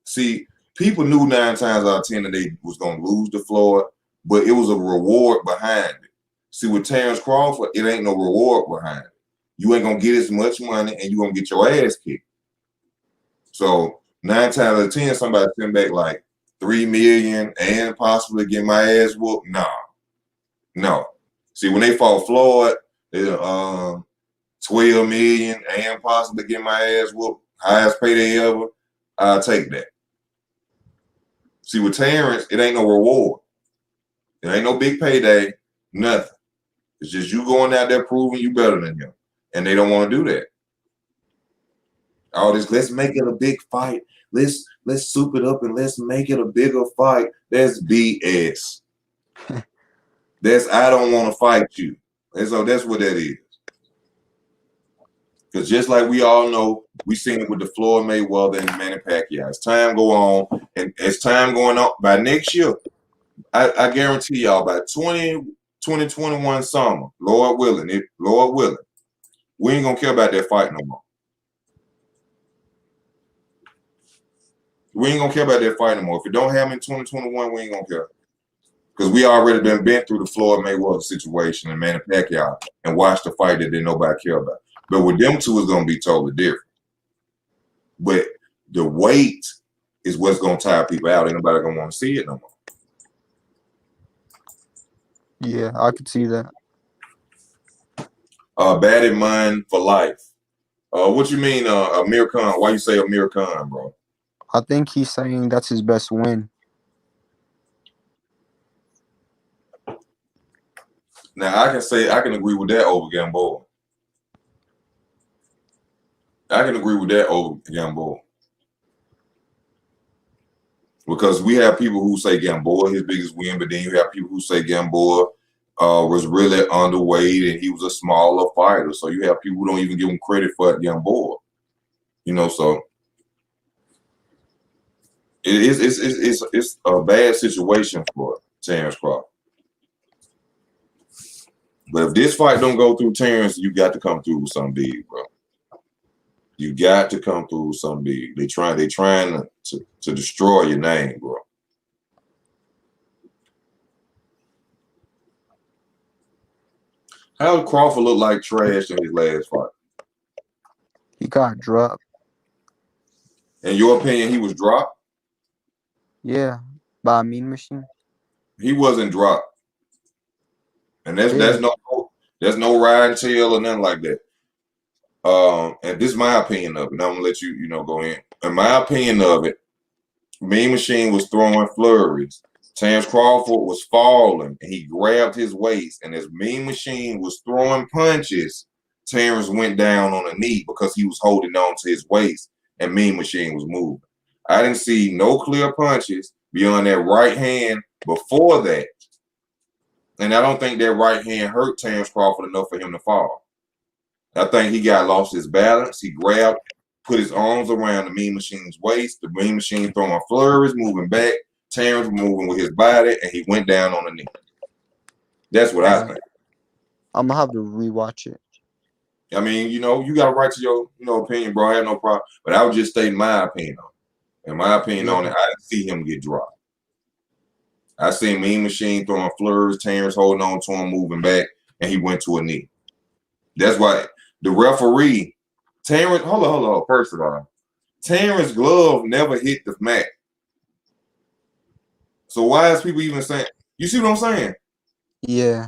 see, people knew 9 times out of 10 that they was going to lose to Floyd, but it was a reward behind it. See, with Terrence Crawford, it ain't no reward behind it. You ain't going to get as much money and you're going to get your ass kicked. So 9 times out of 10, somebody send back like $3 million and possibly get my ass whooped. No. See, when they fought Floyd, 12 million and possibly get my ass whooped, highest payday ever, I'll take that. See, with Terrence, it ain't no reward. It ain't no big payday, nothing. It's just you going out there proving you better than him. And they don't want to do that. All this, let's make it a big fight. Let's soup it up and let's make it a bigger fight. That's BS. That's I don't want to fight you. And so that's what that is. Because just like we all know, we seen it with the Floyd Mayweather and Manny Pacquiao. As time go on, and as time going on, by next year, I guarantee y'all by 2021 summer, Lord willing, we ain't gonna care about that fight no more. We ain't gonna care about that fight no more. If it don't happen in 2021, we ain't gonna care. Because we already been through the Floyd Mayweather situation and Manny Pacquiao and watched the fight that didn't nobody care about. But with them two, it's gonna be totally different. But the weight is what's gonna tire people out. Ain't nobody gonna want to see it no more. Yeah, I could see that. Batted mind for life. What you mean, Amir Khan? Why you say Amir Khan, bro? I think he's saying that's his best win. Now I can agree with that over Gamboa. I can agree with that over Gamboa. Because we have people who say Gamboa his biggest win, but then you have people who say Gamboa was really underweight and he was a smaller fighter. So you have people who don't even give him credit for Gamboa. You know, so it's a bad situation for Terrence Crawford. But if this fight don't go through Terrence, you got to come through with something big, bro. You got to come through with something big. They trying to destroy your name, bro. How did Crawford look like trash in his last fight? He got dropped. In your opinion, he was dropped? Yeah, by a Mean Machine. He wasn't dropped. And that's no riding tail or nothing like that. And this is my opinion of it. Now I'm gonna let you go in. In my opinion of it, Mean Machine was throwing flurries. Terrence Crawford was falling and he grabbed his waist. And as Mean Machine was throwing punches, Terrence went down on a knee because he was holding on to his waist and Mean Machine was moving. I didn't see no clear punches beyond that right hand before that. And I don't think that right hand hurt Terrence Crawford enough for him to fall. I think he lost his balance. He grabbed, put his arms around the Mean Machine's waist. The Mean Machine throwing flurries, moving back. Terrence moving with his body, and he went down on the knee. That's what I think. I'm gonna have to rewatch it. I mean, you got a right to your, opinion, bro. I have no problem. But I was just stating my opinion on it. And my opinion on it, I didn't see him get dropped. I seen Mean Machine throwing flurries, Terrence holding on to him, moving back, and he went to a knee. That's why the referee, Terrence, hold on. First of all, Terrence's glove never hit the mat. So why is people even saying? You see what I'm saying? Yeah.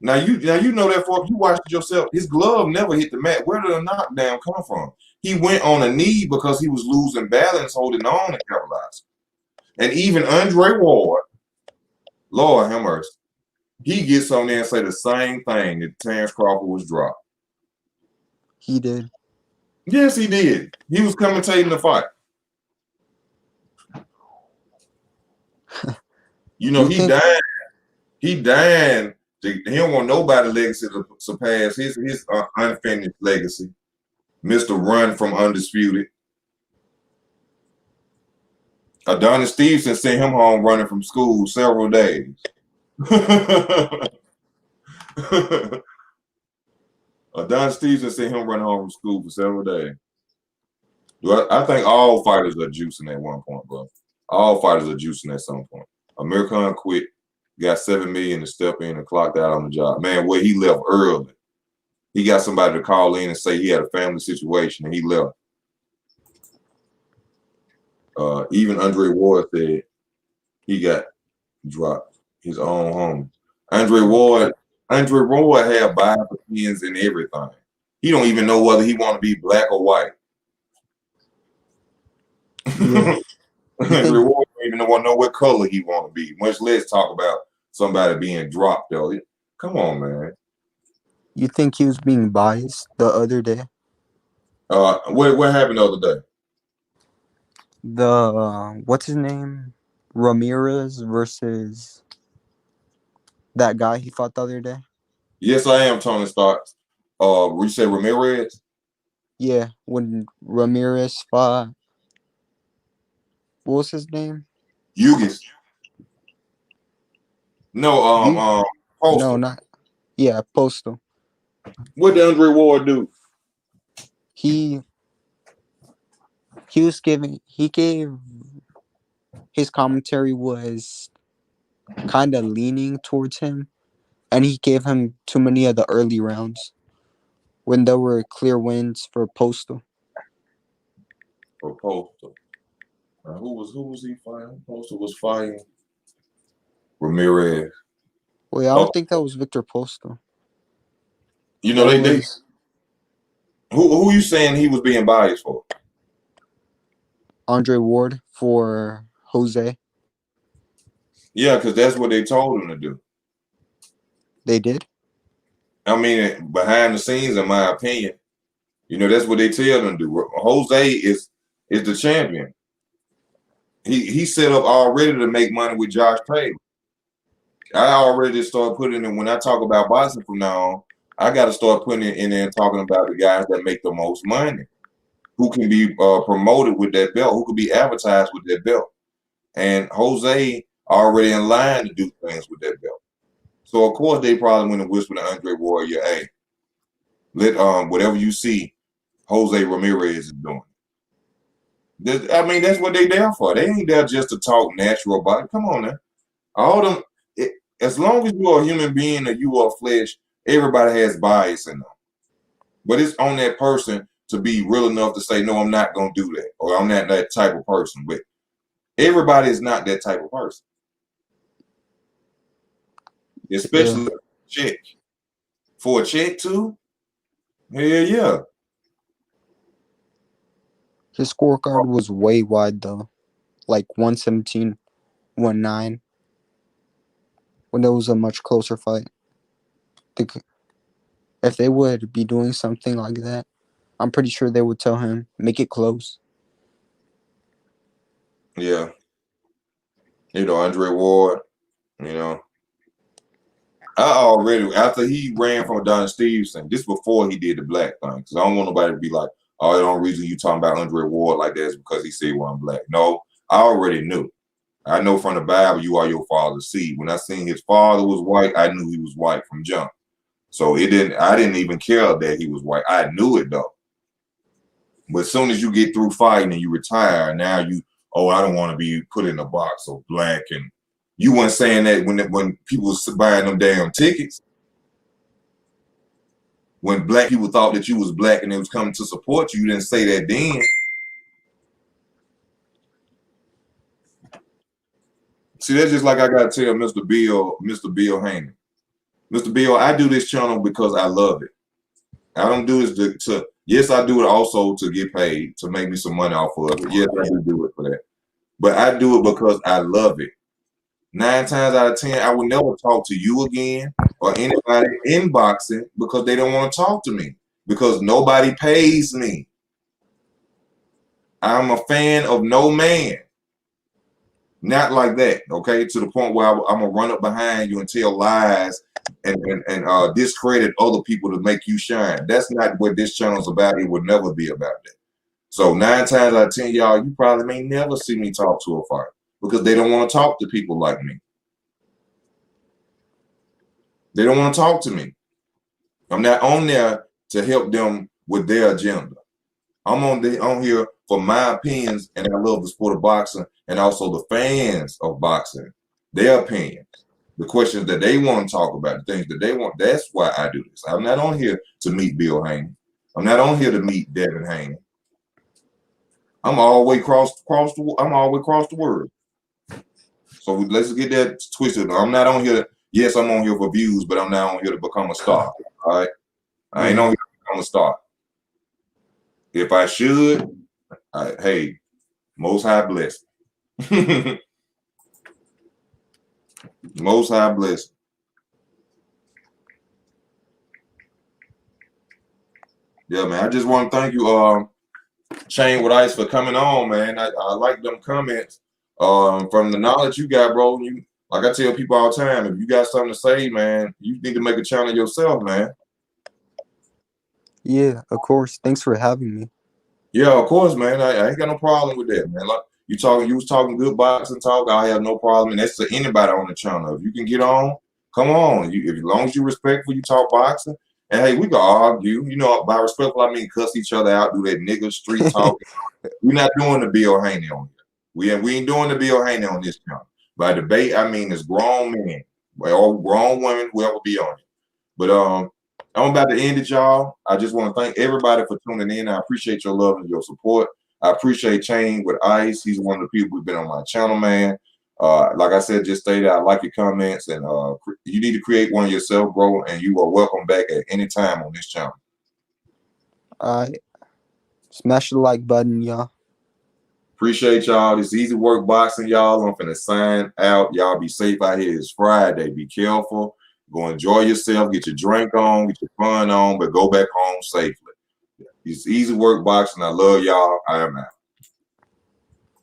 Now you know that for you watched it yourself. His glove never hit the mat. Where did the knockdown come from? He went on a knee because he was losing balance, holding on to capitalize. And even Andre Ward, Lord have mercy, he gets on there and say the same thing that Terrence Crawford was dropped. He did. Yes, he did. He was commentating the fight. You know, he died. He died. He don't want nobody's legacy to surpass his unfinished legacy. Mr. Run from Undisputed. Adonis Stevenson sent him home running from school several days. Adonis Stevenson sent him running home from school for several days. I think all fighters are juicing at one point, bro. All fighters are juicing at some point. Amir Khan quit, got $7 million to step in and clocked out on the job. Man, where he left early. He got somebody to call in and say he had a family situation and he left. Even Andre Ward said he got dropped. His own home. Andre Ward had bias opinions and everything. He don't even know whether he want to be black or white. Yeah. Andre Ward don't even know what color he want to be. Much less talk about somebody being dropped though. Come on, man. You think he was being biased the other day? What happened the other day? What's his name? Ramirez versus that guy he fought the other day. Yes, I am Tony Starks. You said Ramirez? Yeah, when Ramirez fought, what was his name? Hughes. No, Postal. No, not. Yeah, Postal. What did Andre Ward do? He gave his commentary was kind of leaning towards him, and he gave him too many of the early rounds when there were clear wins for Postal. For Postal. Who was he fighting? Postal was fighting Ramirez. Wait, I don't think that was Victor Postal. You know, who you saying he was being biased for? Andre Ward for Jose. Yeah, because that's what they told him to do. They did? I mean, behind the scenes, in my opinion, you know, that's what they tell them to do. Jose is the champion. He set up already to make money with Josh Taylor. I already started putting in, when I talk about boxing from now on, I got to start putting it in there and talking about the guys that make the most money, who can be promoted with that belt, who can be advertised with that belt. And Jose already in line to do things with that belt. So of course they probably went and whispered to Andre Ward, hey, let whatever you see Jose Ramirez is doing. I mean, that's what they there for. They ain't there just to talk natural about it. Come on now. All them, as long as you're a human being or you are flesh, everybody has bias in them. But it's on that person to be real enough to say, no, I'm not going to do that. Or I'm not that type of person. But everybody is not that type of person. Especially a check. For a check too? Hell yeah. His scorecard was way wide though. Like 117, 1-9. When there was a much closer fight. If they would be doing something like that, I'm pretty sure they would tell him, make it close. Yeah. You know, Andre Ward, you know. I already, after he ran from Adonis Stevenson, this before he did the black thing, because I don't want nobody to be like, oh, the only reason you talking about Andre Ward like that is because he said, well, I'm black. No, I already knew. I know from the Bible, you are your father's seed. When I seen his father was white, I knew he was white from jump. So I didn't even care that he was white. I knew it though. But as soon as you get through fighting and you retire, now I don't want to be put in a box of black. And you weren't saying that when people was buying them damn tickets. When black people thought that you was black and they was coming to support you, you didn't say that then. See, that's just like I gotta tell Mr. Bill Heyman. Mr. Bill, I do this channel because I love it. I don't do it to yes, I do it also to get paid, to make me some money off of it. Yes, I do it for that. But I do it because I love it. 9 times out of 10, I will never talk to you again or anybody in boxing because they don't want to talk to me because nobody pays me. I'm a fan of no man. Not like that, okay? To the point where I'm gonna run up behind you and tell lies and discredit other people to make you shine. That's not what this channel's about. It would never be about that. So 9 times out of 10, y'all, you probably may never see me talk to a fighter because they don't want to talk to people like me. They don't want to talk to me. I'm not on there to help them with their agenda. I'm on here for my opinions, and I love the sport of boxing and also the fans of boxing, their opinions, the questions that they want to talk about, the things that they want. That's why I do this. I'm not on here to meet Bill Haney. I'm not on here to meet Devin Haney. I'm all the way across the world. So let's get that twisted. I'm not on here. Yes, I'm on here for views, but I'm not on here to become a star. All right, I ain't on here to become a star. If I should, hey, Most High bless. Most High bless. Yeah, man. I just want to thank you, Chain with Ice, for coming on, man. I like them comments. From the knowledge you got, bro. You, like I tell people all the time, if you got something to say, man, you need to make a channel yourself, man. Yeah, of course. Thanks for having me. Yeah, of course, man. I ain't got no problem with that, man. Like you was talking good boxing talk. I have no problem, and that's to anybody on the channel. If you can get on, come on. As long as you respectful, you talk boxing. And hey, we can argue. You know, by respectful, I mean cuss each other out, do that nigga street talking. We're not doing the Bill Haney on here. We ain't doing the Bill Haney on this channel. By debate, I mean it's grown men, or grown women, whoever be on it. But I'm about to end it, y'all. I just want to thank everybody for tuning in. I appreciate your love and your support. I appreciate Chain with Ice. He's one of the people who's been on my channel, man. Like I said, just stated, I like your comments, and you need to create one yourself, bro, and you are welcome back at any time on this channel. All right. Smash the like button, y'all. Appreciate y'all. This Easy Work Boxing, y'all. I'm finna sign out. Y'all be safe out here. It's Friday. Be careful. Go enjoy yourself. Get your drink on. Get your fun on. But go back home safely. It's Easy Work Boxing. I love y'all. I am out.